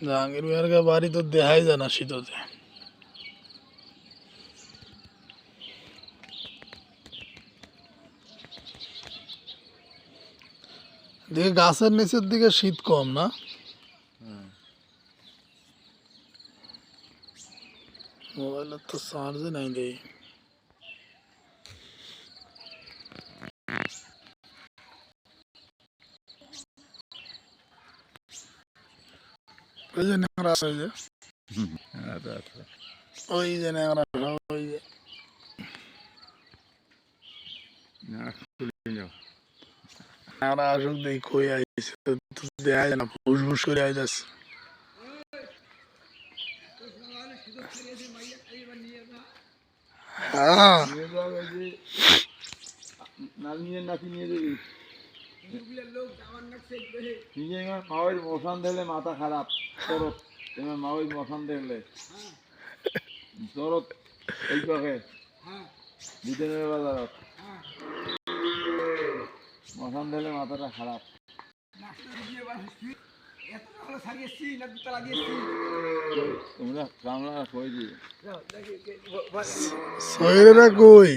জাহাঙ্গীর মিয়ার বাড়ি তো দেখাই যায় না শীততে। দিকে গাছের নিচের দিকে শীত কম না? মোবাইলের তো চার্জে নাই দেই। ওই যে ন্যাংরা আছে, ওই যে ন্যাংরা, ওই যে ন্যাংরা আসুক দেখি কই আইছে, দেখা যায় না, ফুস ফুস করে আইতাছে। হ্যাঁ মাওয়ের মশান দেখলে মাথা খারাপ, তরত তোমার মাওয়ের মশান দেখলে তরত এই পাখে বিদেনের বাজারত মশান দেখলে মাথাটা খারাপ। তোমরা কামলা কই দিয়ে শরীরে কই